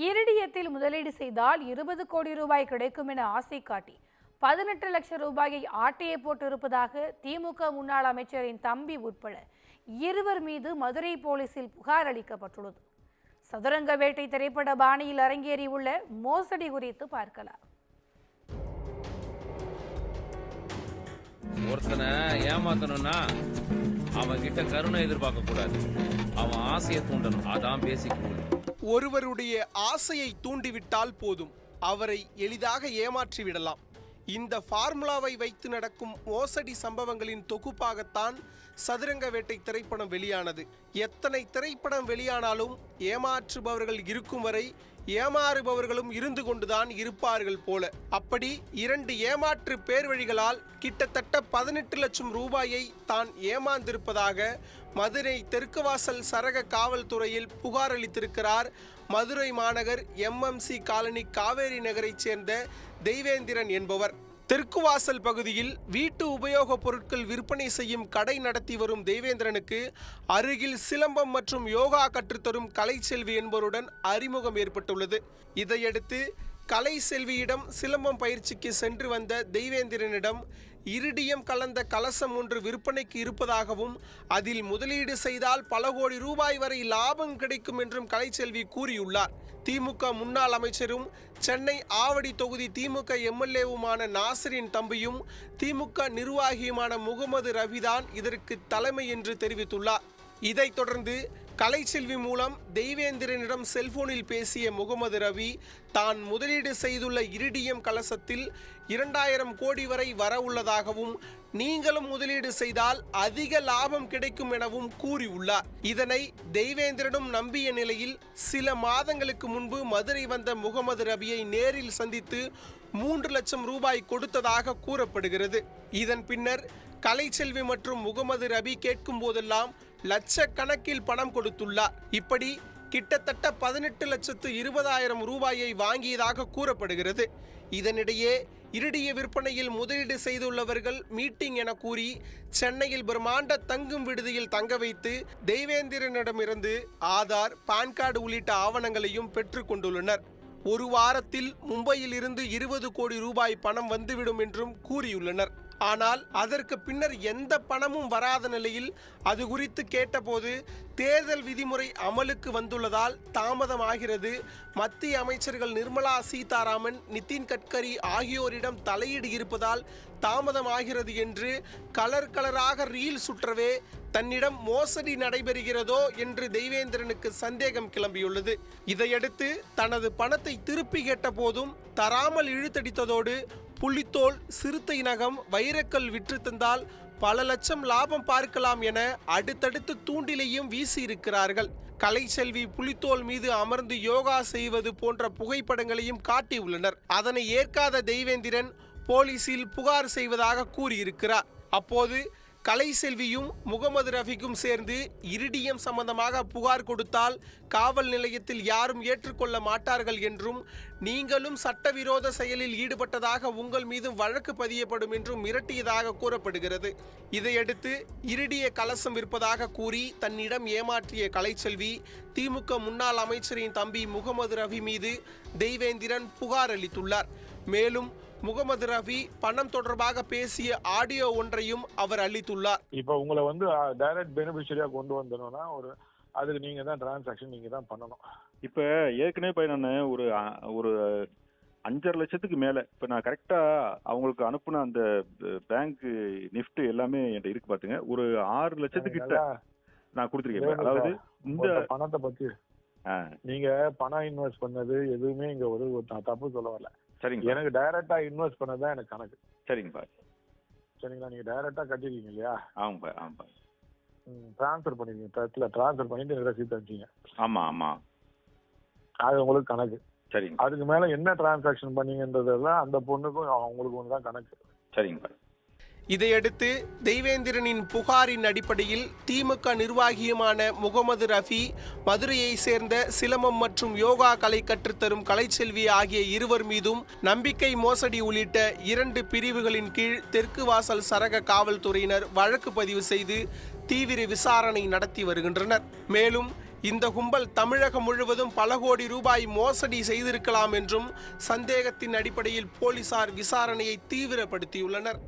இரிடியத்தில் முதலீடு செய்தால் 20 கோடி ரூபாய் கிடைக்கும் என ஆசை காட்டி 18 லட்சம் ரூபாயை ஆட்டையை போட்டு இருப்பதாக திமுக முன்னாள் அமைச்சரின் தம்பி உட்பட இருவர் மீது மதுரை போலீசில் புகார் அளிக்கப்பட்டுள்ளது. சதுரங்க வேட்டை திரைப்பட பாணியில் அரங்கேறியுள்ள மோசடி குறித்து பார்க்கலாம். ஒருத்தனை ஏமாத்தணும்னா அவன் கிட்ட கருணை எதிர்பார்க்க கூடாது, அவன் ஆசையை தூண்டணும். அதான் பேசிக் ரூல். ஒருவருடைய ஆசையை தூண்டிவிட்டால் போதும், அவரை எளிதாக ஏமாற்றிவிடலாம். இந்த ஃபார்முலாவை வைத்து நடக்கும் மோசடி சம்பவங்களின் தொகுப்பாகத்தான் சதுரங்க வேட்டை திரைப்படம் வெளியானது. எத்தனை திரைப்படம் வெளியானாலும் ஏமாற்றுபவர்கள் இருக்கும் வரை ஏமாறுபவர்களும் இருந்து கொண்டுதான் இருப்பார்கள் போல. அப்படி 2 ஏமாற்று பேர்வழிகளால் கிட்டத்தட்ட 18 லட்சம் ரூபாயை தான் ஏமாந்திருப்பதாக மதுரை தெற்குவாசல் சரக காவல்துறையில் புகார் அளித்திருக்கிறார் மதுரை மாநகர் MMC காலனி காவேரி நகரைச் சேர்ந்த தெய்வேந்திரன் என்பவர். தெற்குவாசல் பகுதியில் வீட்டு உபயோகப் பொருட்கள் விற்பனை செய்யும் கடை நடத்தி வரும் தெய்வேந்திரனுக்கு அருகில் சிலம்பம் மற்றும் யோகா கற்றுத்தரும் கலைச்செல்வி என்பவருடன் அறிமுகம் ஏற்பட்டுள்ளது. இதையடுத்து கலைச்செல்வியிடம் சிலம்பம் பயிற்சிக்கு சென்று வந்த தெய்வேந்திரனிடம் இரிடியம் கலந்த கலசம் ஒன்று விற்பனைக்கு இருப்பதாகவும் அதில் முதலீடு செய்தால் பல கோடி ரூபாய் வரை லாபம் கிடைக்கும் என்றும் கலைச்செல்வி கூறியுள்ளார். திமுக முன்னாள் அமைச்சரும் சென்னை ஆவடி தொகுதி திமுக MLAவுமான நாசரின் தம்பியும் திமுக நிர்வாகியுமான முகமது ரவிதான் இதற்கு தலைமை என்று தெரிவித்துள்ளார். இதைத் தொடர்ந்து கலைச்செல்வி மூலம் தெய்வேந்திரனிடம் செல்போனில் பேசிய முகமது ரவி தான் முதலீடு செய்துள்ள இரிடியம் கலசத்தில் 2000 கோடி வரை வர உள்ளதாகவும் நீங்களும் முதலீடு செய்தால் அதிக லாபம் கிடைக்கும் எனவும் கூறியுள்ளார். இதனை தெய்வேந்திரனும் நம்பிய நிலையில் சில மாதங்களுக்கு முன்பு மதுரை வந்த முகமது ரவியை நேரில் சந்தித்து 3 லட்சம் ரூபாய் கொடுத்ததாக கூறப்படுகிறது. இதன் பின்னர் கலைச்செல்வி மற்றும் முகமது ரவி கேட்கும் போதெல்லாம் லட்சக்கணக்கில் பணம் கொடுத்துள்ளார். இப்படி கிட்டத்தட்ட 18,20,000 ரூபாயை வாங்கியதாக கூறப்படுகிறது. இதனிடையே இரிடிய விற்பனையில் முதலீடு செய்துள்ளவர்கள் மீட்டிங் என கூறி சென்னையில் பிரம்மாண்ட தங்கும் விடுதியில் தங்க வைத்து தெய்வேந்திரனிடமிருந்து ஆதார், பான் கார்டு உள்ளிட்ட ஆவணங்களையும் பெற்றுக் கொண்டுள்ளனர். ஒரு வாரத்தில் மும்பையில் இருந்து 20 கோடி ரூபாய் பணம் வந்துவிடும் என்றும் கூறியுள்ளனர். ஆனால் அதற்கு பின்னர் எந்த பணமும் வராத நிலையில் அது குறித்து கேட்டபோது தேர்தல் விதிமுறை அமலுக்கு வந்துள்ளதால் தாமதமாகிறது, மத்திய அமைச்சர்கள் நிர்மலா சீதாராமன், நிதின் கட்கரி ஆகியோரிடம் தலையீடு இருப்பதால் தாமதமாகிறது என்று கலராக ரீல் சுற்றவே தன்னிடம் மோசடி நடைபெறுகிறதோ என்று தெய்வேந்திரனுக்கு சந்தேகம் கிளம்பியுள்ளது. இதையடுத்து தனது பணத்தை திருப்பி கேட்ட போதும் தராமல் இழுத்தடித்ததோடு புலித்தோல், சிறுத்தை நகம், வைரக்கல் விற்று தந்தால் பல லட்சம் லாபம் பார்க்கலாம் என அடுத்தடுத்து தூண்டிலையும் வீசியிருக்கிறார்கள். கலைச்செல்வி புலித்தோல் மீது அமர்ந்து யோகா செய்வது போன்ற புகைப்படங்களையும் காட்டியுள்ளனர். அதனை ஏற்காத தெய்வேந்திரன் போலீசில் புகார் செய்வதாக கூறியிருக்கிறார். அப்போது கலைச்செல்வியும் முகமது ரஃபிக்கும் சேர்ந்து இரிடியம் சம்பந்தமாக புகார் கொடுத்தால் காவல் நிலையத்தில் யாரும் ஏற்றுக்கொள்ள மாட்டார்கள் என்றும் நீங்களும் சட்டவிரோத செயலில் ஈடுபட்டதாக உங்கள் மீது வழக்கு பதியப்படும் என்றும் மிரட்டியதாக கூறப்படுகிறது. இதையடுத்து இரிடிய கலசம் விற்பதாக கூறி தன்னிடம் ஏமாற்றிய கலைச்செல்வி திமுக முன்னாள் அமைச்சரின் தம்பி முகமது ரஃபி மீது தெய்வேந்திரன் புகார் அளித்துள்ளார். மேலும் முகமது ரஃபி பணம் தொடர்பாக பேசிய ஆடியோ ஒன்றையும் அவர் அளித்துள்ளார். இப்ப உங்களை டைரக்ட் பெனிஃபிஷரியா கொண்டு வந்தோம்னா அதுக்கு நீங்க தான் டிரான்சாக்ஷன் நீங்க தான் பண்ணணும். இப்ப ஏற்கனவே நான் ஒரு 5.5 லட்சத்துக்கு மேல இப்ப நான் கரெக்டா அவங்களுக்கு அனுப்புன அந்த பேங்க் நிஃப்ட் எல்லாமே என்கிட்ட இருக்கு பாத்துங்க. ஒரு 6 லட்சத்துக்கிட்ட நான் கொடுத்துருக்கேன். அதாவது இந்த பணத்தை பத்தி நீங்க பணம் இன்வெஸ்ட் பண்ணது எதுவுமே இங்க ஒரு தப்பு சொல்ல வரல. சரிங்க, எனக்கு எனக்கு டைரக்டா இன்வெஸ்ட் பண்ணதான் எனக்கு கணக்கு. சரிங்கப்பா. சரிங்களா, நீங்க டைரக்டா கட்டிருக்கீங்க இல்லையா? ஆமாப்பா, ஆமாப்பா. டிரான்ஸ்ஃபர் பண்ணிருக்கீங்க, டிரான்ஸ்ஃபர் பண்ணிட்டு ரசீது அனுப்பிச்சீங்க. ஆமா ஆமா, அது உங்களுக்கு கணக்கு. சரிங்க. அதுக்கு மேல என்ன டிரான்சாக்ஷன் பண்ணீங்கன்றதெல்லாம் அந்த பொண்ணுக்கும் அவங்களுக்கு ஒண்ணுதான் கணக்கு. சரிங்கப்பா. இதையடுத்து தெய்வேந்திரனின் புகாரின் அடிப்படையில் திமுக நிர்வாகியுமான முகமது ரஃபி, மதுரையை சேர்ந்த சிலம்பம் மற்றும் யோகா கலை கற்றுத்தரும் கலைச்செல்வி ஆகிய இருவர் மீதும் நம்பிக்கை மோசடி உள்ளிட்ட 2 பிரிவுகளின் கீழ் தெற்கு வாசல் சரக காவல்துறையினர் வழக்கு பதிவு செய்து தீவிர விசாரணை நடத்தி வருகின்றனர். மேலும் இந்த கும்பல் தமிழகம் முழுவதும் பல கோடி ரூபாய் மோசடி செய்திருக்கலாம் என்றும் சந்தேகத்தின் அடிப்படையில் போலீசார் விசாரணையை தீவிரப்படுத்தியுள்ளனர்.